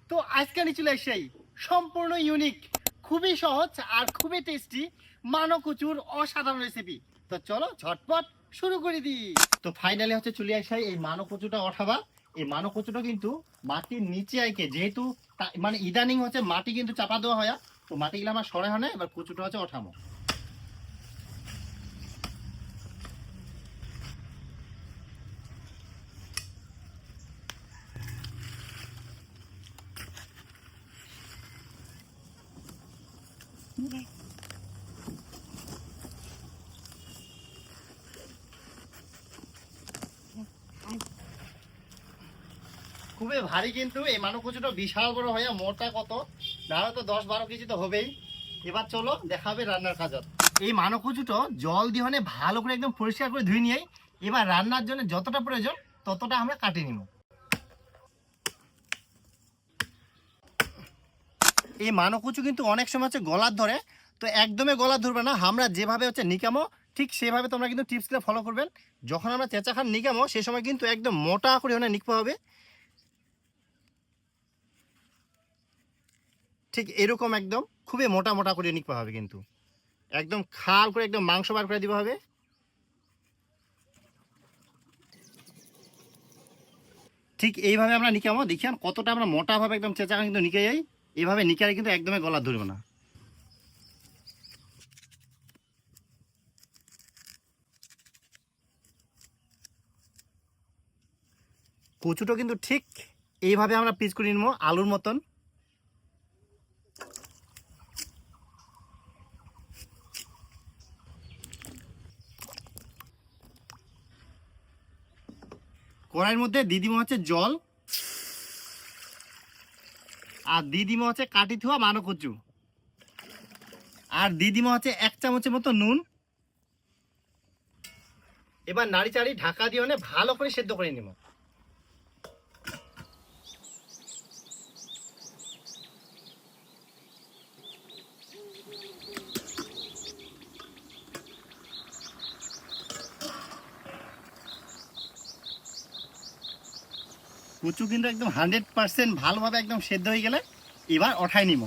তো আজকে আমি চলে এসেছি সম্পূর্ণ ইউনিক, খুবই সহজ আর খুবই টেস্টি মানো কচুর অসাধারণ রেসিপি। তো চলো ঝটপট শুরু করে দিই। তো ফাইনালি হচ্ছে চলে আসি এই মানো কচুটা ওঠাবা। এই মানো কচুটা কিন্তু মাটির নিচে আইকে, যেহেতু মানে ইদানিং হচ্ছে মাটি কিন্তু চাপা দেওয়া হয়, তো মাটিগুলো আমার সরে হয় না। এবার কচুটা হচ্ছে ওঠামো। খুবই ভারী, কিন্তু এই মানো কচুটা বিশাল বড় হয়ে মোটা কত না, তো 10-12 কেজি তো হবেই। এবার চলো দেখাবে রান্নার কাজ। এই মানো কচুটা জল দিয়ে ভালো করে একদম পরিষ্কার করে ধুয়ে নিয়ে এবার রান্নার জন্য যতটা প্রয়োজন ততটা আমরা কাটিয়ে নিব। এই মানো কচু কিন্তু অনেক সময় হচ্ছে গলার ধরে, তো একদমই গলার ধরবে না। আমরা যেভাবে হচ্ছে নিকামো ঠিক সেভাবে তোমরা কিন্তু টিপসগুলো ফলো করবেন। যখন আমরা চেঁচা খান নিকামো সেই সময় কিন্তু একদম মোটা করে নিকতে হবে, ঠিক এরকম একদম খুবই মোটা মোটা করে নিকতে হবে, কিন্তু একদম খাল করে একদম মাংস বার করে দিতে হবে। ঠিক এইভাবে আমরা নিকামো, দেখিয়ান কতটা আমরা মোটাভাবে একদম চেঁচা কিন্তু নিকে যাই। এইভাবে নিকালে কিন্তু একদমই গলা ধরবে না। কচুটা কিন্তু ঠিক এইভাবে আমরা পিস করে নিব আলুর মতন। কড়াইয়ের মধ্যে দিয়ে দিব হচ্ছে জল, আর দিয়ে দিব হচ্ছে কাটি থোয়া মানো কচু, আর দিয়ে দিব হচ্ছে 1 চামচের মতো নুন। এবার নাড়ি চাড়ি ঢাকা দিয়ে ভালো করে সেদ্ধ করে নিব। কচু কিন্তু একদম 100% ভালোভাবে একদম সেদ্ধ হয়ে গেলে এবার ওঠাই নিব।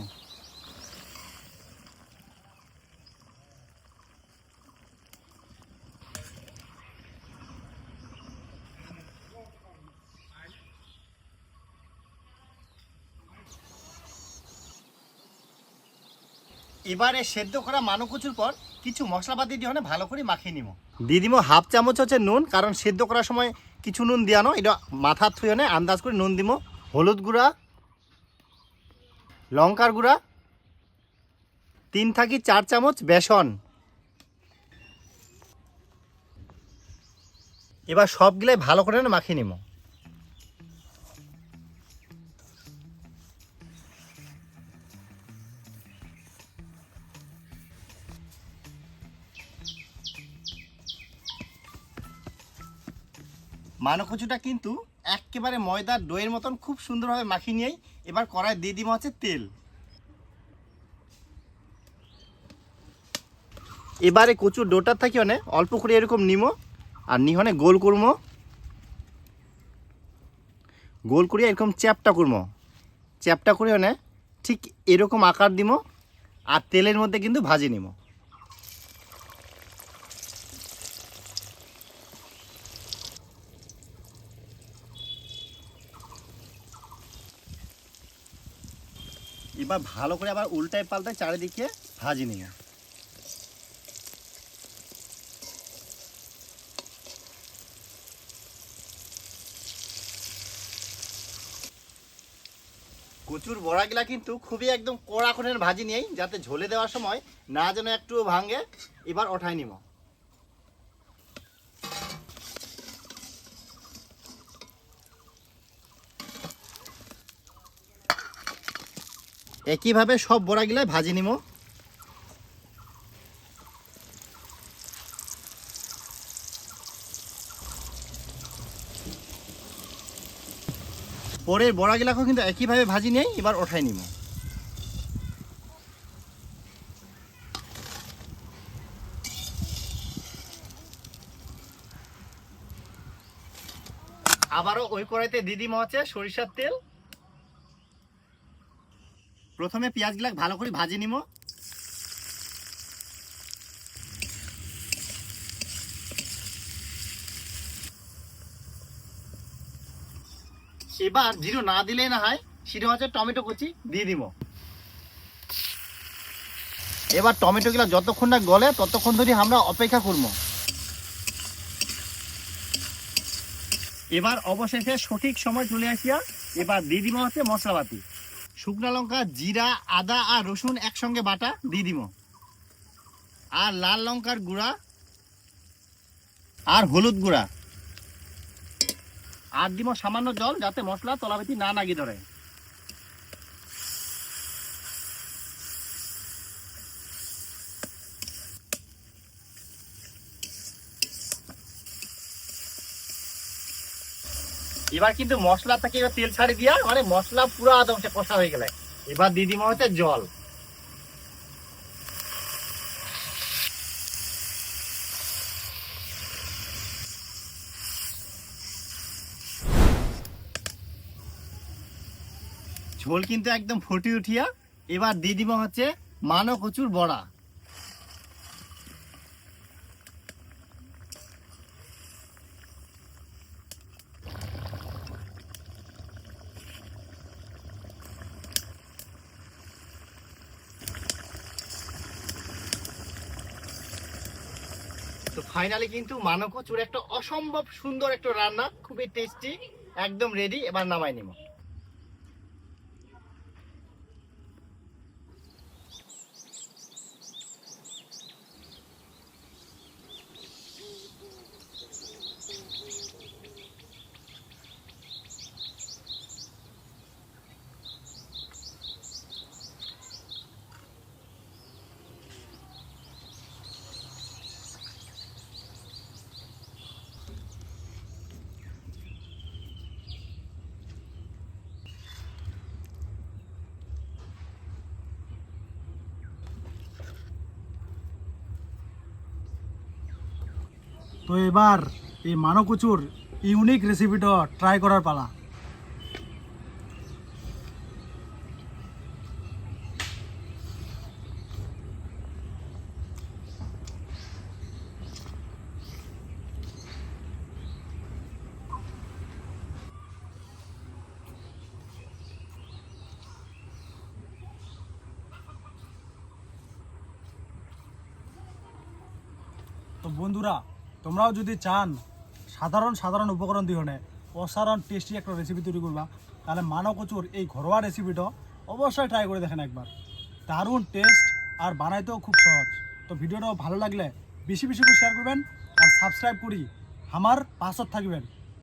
এবারে সেদ্ধ করা মানো কচুর পর কিছু মশলাপাতি দিয়ে ভালো করে মাখিয়ে নিব। দিয়ে দিব 1/2 চামচ হচ্ছে নুন, কারণ সেদ্ধ করার সময় কিছু নুন দিয়ানো, এটা মাথা থুয়ে আন্দাজ করে নুন দিব। হলুদ গুঁড়া, লঙ্কার গুঁড়া, 3 থেকে 4 চামচ বেসন। এবার সবগুলাই ভালো করে মাখিয়ে নিব। মানো কচুটা কিন্তু একেবারে ময়দার ডোয়ের মতন খুব সুন্দরভাবে মাখিয়ে নিয়েই এবার কড়াই দিয়ে দিব হচ্ছে তেল। এবারে কচুর ডোটার থাকি অল্প করে এরকম নিমো, আর নিহনে গোল করবো, গোল করিয়া এরকম চ্যাপটা করবো। চ্যাপটা করে ঠিক এরকম আকার দিব, আর তেলের মধ্যে কিন্তু ভাজি নিব। এবার ভালো করে আবার উল্টায় পাল্টায় চারিদিকে ভাজি নিব। কচুর বড়াগুলা কিন্তু খুবই একদম কড়া করে ভাজি নিয়েই, যাতে ঝোলে দেওয়ার সময় না যেন একটু ভাঙে। এবার ওঠাই নিব। একইভাবে সব বড়াগুলাই ভাজি নিব। পরের বড়াগুলাকেও কিন্তু একইভাবে ভাজি নিয়ে এবার ওঠাই নিব। আবারও ওই কড়াইতে দিয়ে দিব হচ্ছে সরিষার তেল। প্রথমে পেঁয়াজগুলা ভালো করে ভাজি নিব। এবার জিরো না দিলেই না হয়, সেটা হচ্ছে টমেটো কুচি দিয়ে দিব। এবার টমেটোগুলো যতক্ষণ না গলে ততক্ষণ ধরে আমরা অপেক্ষা করব। এবার অবশেষে সঠিক সময় চলে আসিয়া এবার দিয়ে দিব হচ্ছে মশলাপাতি। শুকনো লঙ্কা, জিরা, আদা আর রসুন একসঙ্গে বাটা দিয়ে দিব, আর লাল লঙ্কার গুঁড়া আর হলুদ গুঁড়া, আর দিব সামান্য জল যাতে মশলা তলাবেতি না নাগি ধরে। এবার কিন্তু মশলা থেকে এবার তেল ছাড়ি দিয়া মানে মশলা পুরো আদমসে কষা হয়ে গেলে এবার দিয়ে দিব হচ্ছে জল। ঝোল কিন্তু একদম ফুটে উঠিয়া এবার দিয়ে দিব হচ্ছে মানো কচুর বড়া। তো ফাইনালি কিন্তু মানো কচুর একটা অসম্ভব সুন্দর একটা রান্না, খুবই টেস্টি, একদম রেডি। এবার নামাই নিব। তো এবার এই মানো কচুর ইউনিক রেসিপিটা ট্রাই করার পালা। তো বন্ধুরা, তোমরাও যদি চান সাধারণ উপকরণ দিয়ে অসাধারণ টেস্টি একটা রেসিপি তৈরি করবা, তাহলে মানো কচুর এই ঘরোয়া রেসিপিটা অবশ্যই ট্রাই করে দেখেন একবার। দারুণ টেস্ট আর বানাইতেও খুব সহজ। তো ভিডিওটা ভালো লাগলে বেশি বেশি করে শেয়ার করবেন আর সাবস্ক্রাইব করি আমার পাশত থাকবেন।